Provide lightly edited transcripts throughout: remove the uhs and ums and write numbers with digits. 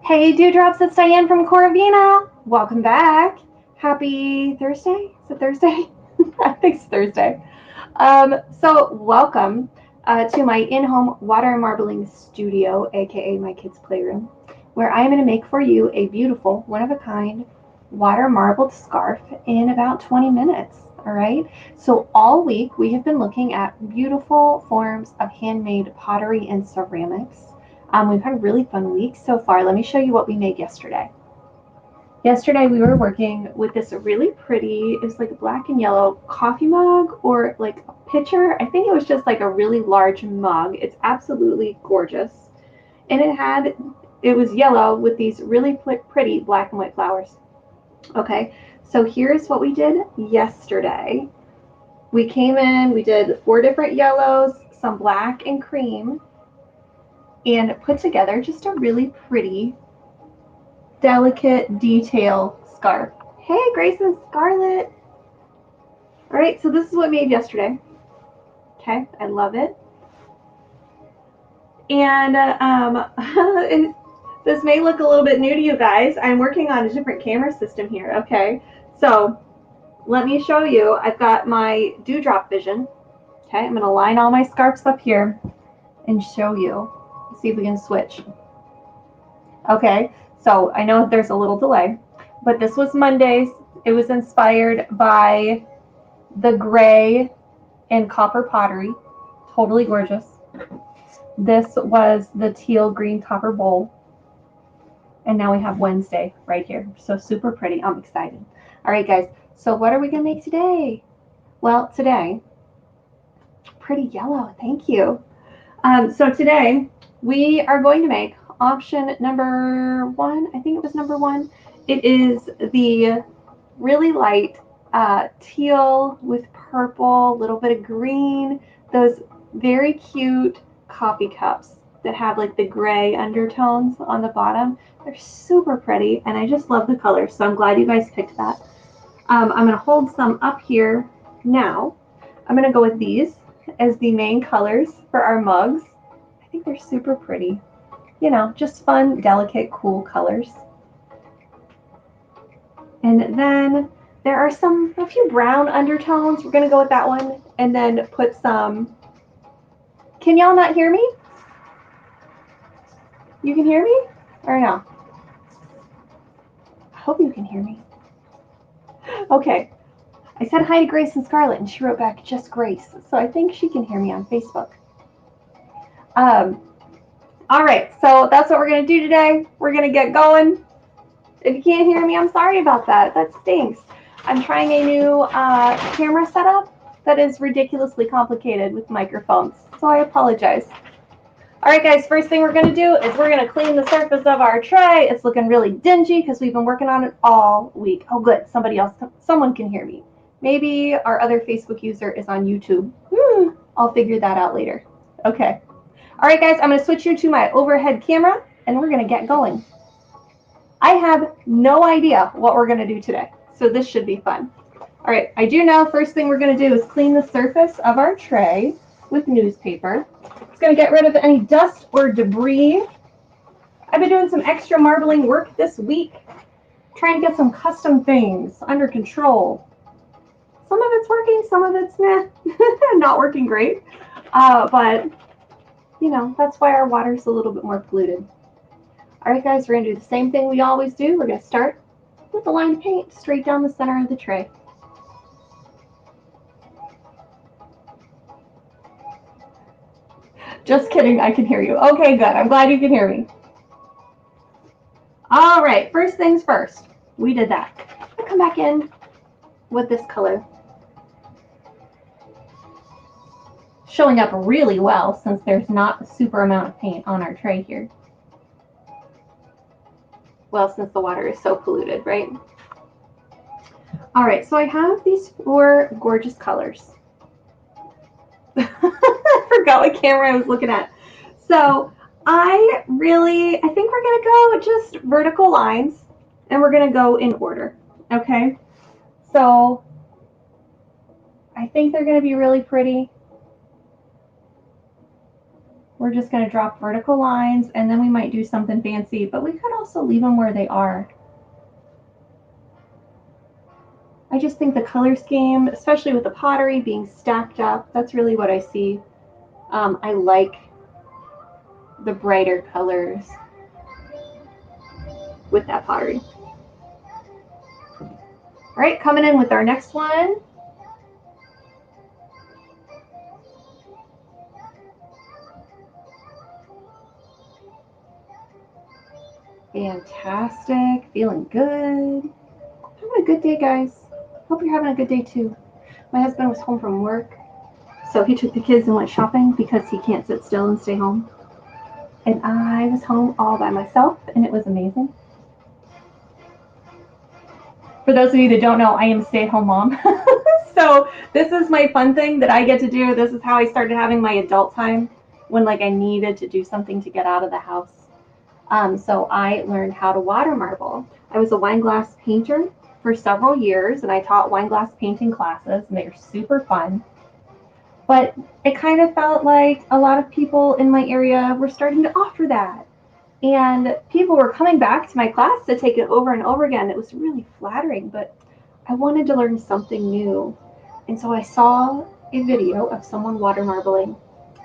Hey Dewdrops, it's Diane from Coravina. Welcome back. Happy Thursday? Is it Thursday? I think it's Thursday. So welcome to my in-home water marbling studio, aka my kids' playroom, where I'm going to make for you a beautiful, one-of-a-kind water marbled scarf in about 20 minutes. All right. So all week we have been looking at beautiful forms of handmade pottery and ceramics. We've had a really fun week so far. Let me show you what we made yesterday. Yesterday we were working with this really pretty, it was like a black and yellow coffee mug or like a pitcher. I think it was just like a really large mug. It's absolutely gorgeous. And it was yellow with these really pretty black and white flowers. Okay, so here's what we did yesterday. We came in, we did 4 different yellows, some black and cream, and put together just a really pretty, delicate detail scarf. Hey, Grace and Scarlett. All right, so this is what I made yesterday. Okay, I love it. And this may look a little bit new to you guys. I'm working on a different camera system here, okay? So let me show you. I've got my Dewdrop Vision. Okay, I'm gonna line all my scarves up here and show you. Let's see if we can switch. Okay, so I know there's a little delay, but this was Monday's. It was inspired by the gray and copper pottery. Totally gorgeous. This was the teal green copper bowl. And now we have Wednesday right here. So super pretty. I'm excited. All right, guys. So what are we going to make today? Well, today, pretty yellow. Thank you. So today we are going to make option number 1. I think it was number 1. It is the really light teal with purple, a little bit of green, those very cute coffee cups that have like the gray undertones on the bottom. They're super pretty, and I just love the colors, so I'm glad you guys picked that. I'm going to hold some up here now. I'm going to go with these as the main colors for our mugs. I think they're super pretty. You know, just fun, delicate, cool colors. And then there are a few brown undertones. We're going to go with that one. And then put some, can y'all not hear me? You can hear me? Or no? I hope you can hear me. Okay. I said hi to Grace and Scarlett, and she wrote back, just Grace. So I think she can hear me on Facebook. All right, so that's what we're going to do today. We're going to get going. If you can't hear me, I'm sorry about that. That stinks. I'm trying a new camera setup that is ridiculously complicated with microphones, so I apologize. All right, guys, first thing we're going to do is we're going to clean the surface of our tray. It's looking really dingy because we've been working on it all week. Oh, good. Someone can hear me. Maybe our other Facebook user is on YouTube. I'll figure that out later. Okay. All right, guys, I'm going to switch you to my overhead camera, and we're going to get going. I have no idea what we're going to do today, so this should be fun. All right, I do know first thing we're going to do is clean the surface of our tray with newspaper. It's going to get rid of any dust or debris. I've been doing some extra marbling work this week, trying to get some custom things under control. Some of it's working, some of it's not working great, but you know, that's why our water's a little bit more polluted. All right, guys, we're going to do the same thing we always do. We're going to start with the line of paint straight down the center of the tray. Just kidding, I can hear you. Okay, good. I'm glad you can hear me. All right, first things first. We did that. I'll come back in with this color. Showing up really well since there's not a super amount of paint on our tray here. Well, since the water is so polluted, right? All right, so I have these 4 gorgeous colors. I forgot what camera I was looking at. So I think we're going to go just vertical lines, and we're going to go in order, okay? So I think they're going to be really pretty. We're just going to drop vertical lines, and then we might do something fancy, but we could also leave them where they are. I just think the color scheme, especially with the pottery being stacked up, that's really what I see. I like the brighter colors with that pottery. All right, coming in with our next one. Fantastic, feeling good. Having a good day, guys. Hope you're having a good day too. My husband was home from work, so he took the kids and went shopping because he can't sit still and stay home. And I was home all by myself, and it was amazing. For those of you that don't know, I am a stay-at-home mom. So this is my fun thing that I get to do. This is how I started having my adult time when like I needed to do something to get out of the house. So I learned how to water marble. I was a wine glass painter for several years, and I taught wine glass painting classes, and they were super fun. But it kind of felt like a lot of people in my area were starting to offer that. And people were coming back to my class to take it over and over again. It was really flattering, but I wanted to learn something new. And so I saw a video of someone water marbling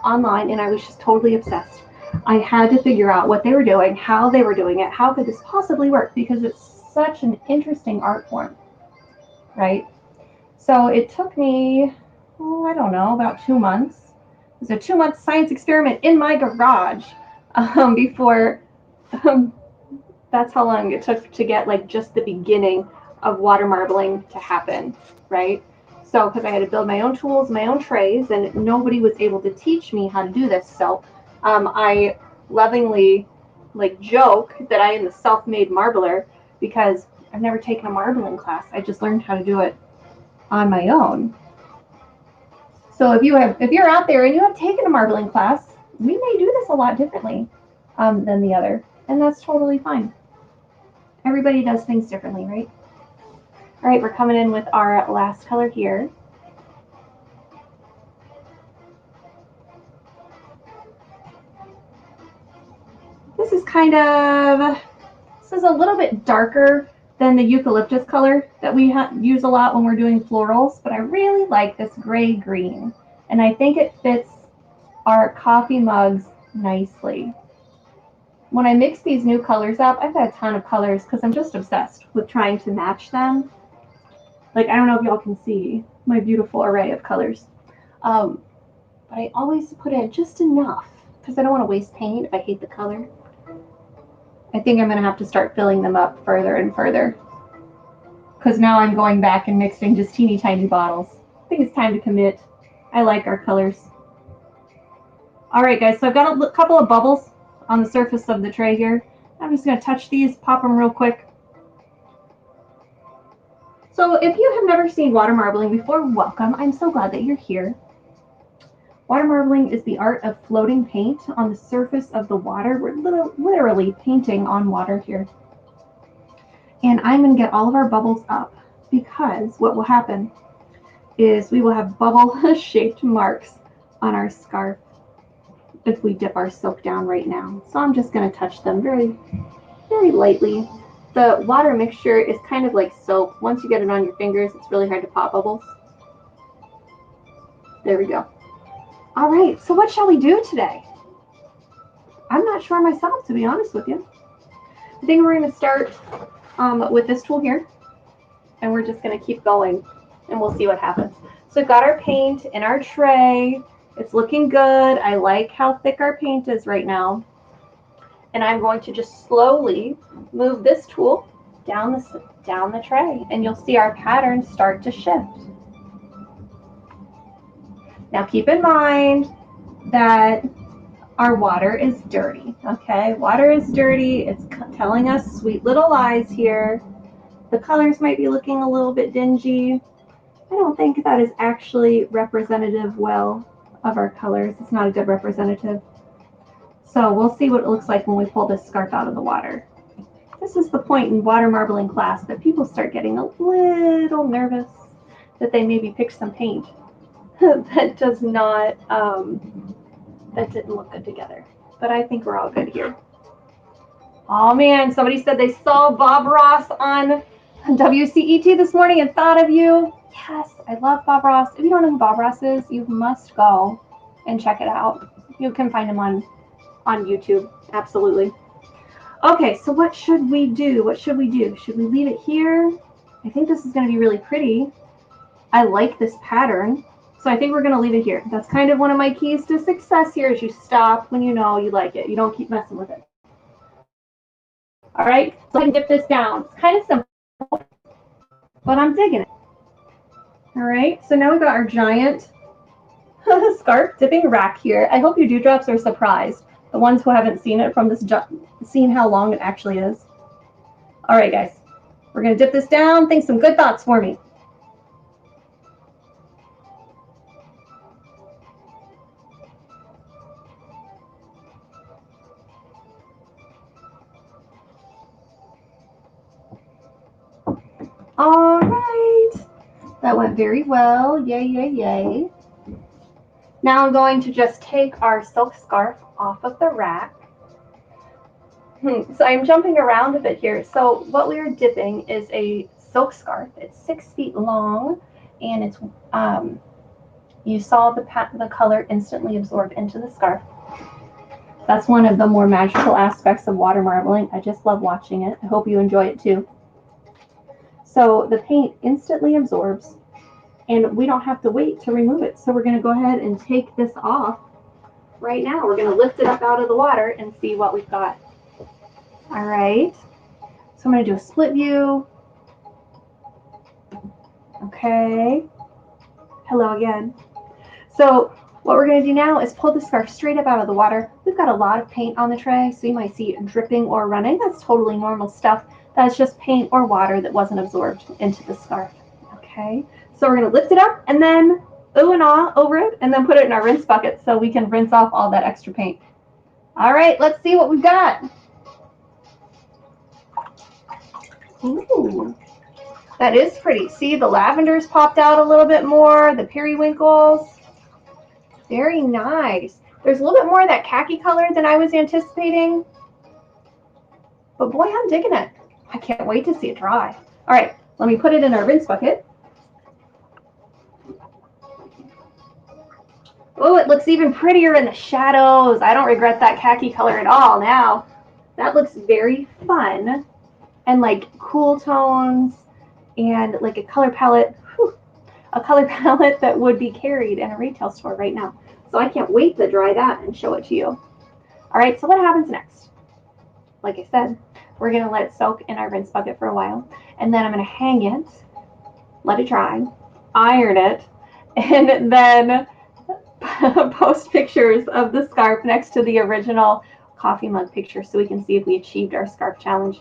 online, and I was just totally obsessed. I had to figure out what they were doing, how they were doing it, how could this possibly work, because it's such an interesting art form, right? So it took me, I don't know, about 2 months. It was a 2-month science experiment in my garage before that's how long it took to get like just the beginning of water marbling to happen, right? So because I had to build my own tools, my own trays, and nobody was able to teach me how to do this. So I lovingly like joke that I am the self-made marbler because I've never taken a marbling class. I just learned how to do it on my own. So if you're out there and you have taken a marbling class, we may do this a lot differently than the other, and that's totally fine. Everybody does things differently, right? All right, we're coming in with our last color here. This is a little bit darker than the eucalyptus color that we use a lot when we're doing florals, but I really like this gray green, and I think it fits our coffee mugs nicely. When I mix these new colors up, I've got a ton of colors because I'm just obsessed with trying to match them. Like, I don't know if y'all can see my beautiful array of colors. But I always put in just enough because I don't want to waste paint if I hate the color. I think I'm going to have to start filling them up further and further because now I'm going back and mixing just teeny tiny bottles. I think it's time to commit. I like our colors. All right, guys, so I've got a couple of bubbles on the surface of the tray here. I'm just going to touch these, pop them real quick. So if you have never seen water marbling before, welcome. I'm so glad that you're here. Water marbling is the art of floating paint on the surface of the water. We're literally painting on water here. And I'm going to get all of our bubbles up because what will happen is we will have bubble-shaped marks on our scarf if we dip our silk down right now. So I'm just going to touch them very, very lightly. The water mixture is kind of like soap. Once you get it on your fingers, it's really hard to pop bubbles. There we go. All right, so what shall we do today? I'm not sure myself, to be honest with you. I think we're going to start with this tool here, and we're just going to keep going, and we'll see what happens. So we've got our paint in our tray. It's looking good. I like how thick our paint is right now. And I'm going to just slowly move this tool down the tray, and you'll see our pattern start to shift. Now keep in mind that our water is dirty, okay? Water is dirty. It's telling us sweet little lies here. The colors might be looking a little bit dingy. I don't think that is actually representative well of our colors. It's not a good representative. So we'll see what it looks like when we pull this scarf out of the water. This is the point in water marbling class that people start getting a little nervous that they maybe picked some paint that does not That didn't look good together, but I think we're all good here. Oh man, somebody said they saw Bob Ross on WCET this morning and thought of you. Yes, I love Bob Ross. If you don't know who Bob Ross is, you must go and check it out. You can find him on YouTube. Absolutely. Okay, so what should we do? What should we do? Should we leave it here? I think this is going to be really pretty. I like this pattern. So I think we're going to leave it here. That's kind of one of my keys to success here is you stop when you know you like it. You don't keep messing with it. All right, so I can dip this down. It's kind of simple, but I'm digging it. All right, so now we've got our giant scarf dipping rack here. I hope you dewdrops are surprised. The ones who haven't seen it from this, seen how long it actually is. All right, guys, we're going to dip this down. Think some good thoughts for me. All right, that went very well. Yay, yay, yay. Now I'm going to just take our silk scarf off of the rack. So I'm jumping around a bit here. So what we are dipping is a silk scarf. It's 6 feet long, and it's you saw the color instantly absorb into the scarf. That's one of the more magical aspects of water marbling. I just love watching it. I hope you enjoy it too. So the paint instantly absorbs, and we don't have to wait to remove it. So we're going to go ahead and take this off right now. We're going to lift it up out of the water and see what we've got. All right. So I'm going to do a split view. Okay. Hello again. So what we're going to do now is pull the scarf straight up out of the water. We've got a lot of paint on the tray, so you might see it dripping or running. That's totally normal stuff. That's just paint or water that wasn't absorbed into the scarf. Okay. So we're going to lift it up and then ooh and ah over it and then put it in our rinse bucket so we can rinse off all that extra paint. All right, let's see what we've got. Ooh, that is pretty. See, the lavenders popped out a little bit more, the periwinkles. Very nice. There's a little bit more of that khaki color than I was anticipating. But boy, I'm digging it. I can't wait to see it dry. All right, let me put it in our rinse bucket. Oh, it looks even prettier in the shadows. I don't regret that khaki color at all now. That looks very fun and like cool tones and like a color palette, that would be carried in a retail store right now. So I can't wait to dry that and show it to you. All right, so what happens next? Like I said, we're gonna let it soak in our rinse bucket for a while, and then I'm gonna hang it, let it dry, iron it, and then post pictures of the scarf next to the original coffee mug picture so we can see if we achieved our scarf challenge.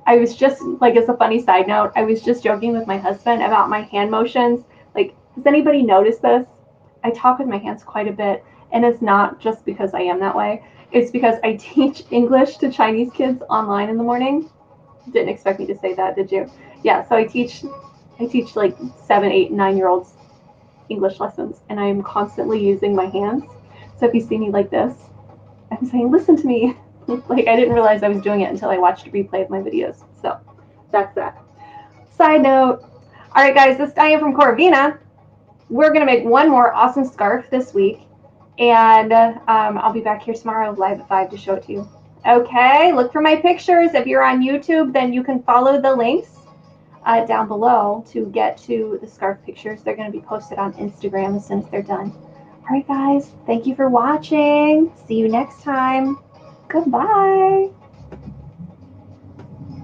I was just, like, as a funny side note, I was just joking with my husband about my hand motions. Like, does anybody notice this? I talk with my hands quite a bit, and it's not just because I am that way. It's because I teach English to Chinese kids online in the morning. Didn't expect me to say that, did you? Yeah, so I teach like 7, 8, 9-year-olds English lessons, and I am constantly using my hands. So if you see me like this, I'm saying, listen to me. Like, I didn't realize I was doing it until I watched a replay of my videos. So that's that. Side note. All right, guys, this is Diane from Corvina. We're going to make one more awesome scarf this week, and I'll be back here tomorrow live at 5 to show it to you. Okay, look for my pictures. If you're on YouTube, then you can follow the links down below to get to the scarf pictures. They're going to be posted on Instagram as soon as they're done. All right, guys, thank you for watching. See you next time. Goodbye.